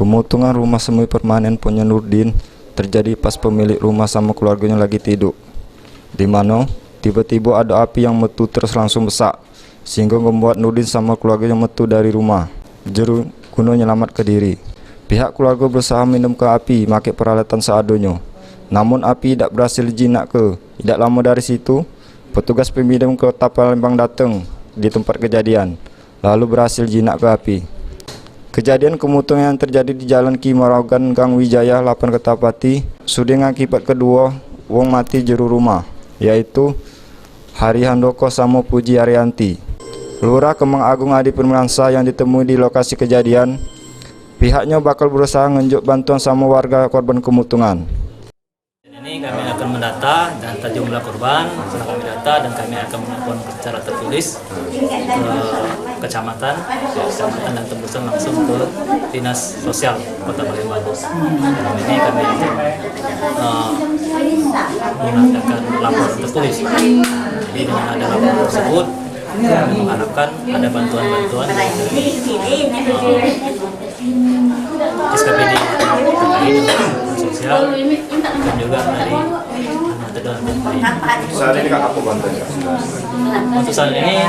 Kemutungan rumah semi permanen punya Nurdin terjadi pas pemilik rumah sama keluarganya lagi tidur, di mana tiba-tiba ada api yang metu terus langsung besar, sehingga membuat Nurdin sama keluarganya metu dari rumah jeru guna menyelamatkan diri. Pihak keluarga berusaha minum ke api pakai peralatan seadanya, namun api tidak berhasil jinak ke. Tidak lama dari situ, petugas pemadam kota Palembang datang di tempat kejadian, lalu berhasil jinak ke api. Kejadian kemutungan yang terjadi di Jalan Ki Maragan Gang Wijaya 8 Ketapati sudah mengakibat kedua wong mati jeru rumah, yaitu Hari Handoko sama Puji Arianti. Lurah Kemang Agung Adi Permansa yang ditemui di lokasi kejadian, pihaknya bakal berusaha ngenjuk bantuan sama warga korban kemutungan. Ini kami akan mendata data jumlah korban, setelah kami data dan kami akan melakukan secara tertulis ke kecamatan dan tembusan langsung ke Dinas Sosial Kota Palembang. Dalam ini kami akan mengadakan laporan tertulis. Jadi dengan ada laporan tersebut, kami mengharapkan ada bantuan-bantuan dari SKPD sosial dan juga dari Saat ini kan apa bantuannya? untuk saat ini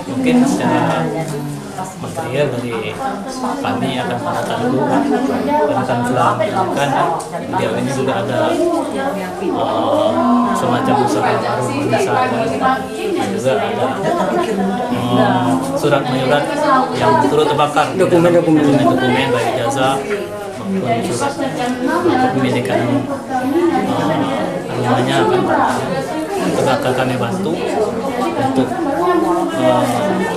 mungkin secara material dari kami akan menata dulu dan akan telah menunjukkan video ini juga ada semacam usaha baru dan juga ada surat menyurat yang turut terbakar dokumen baik jasa maupun surat kepemilikan rumahnya akan kami bantu untuk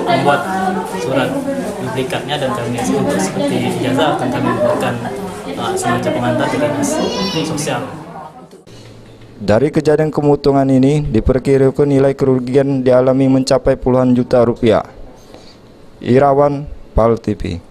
membuat surat duplikatnya dan kami untuk seperti ijazah akan kami berikan semacam pengantar ke Dinas Sosial. Dari kejadian kemutungan ini diperkirakan nilai kerugian dialami mencapai puluhan juta rupiah. Irawan, PAL TV.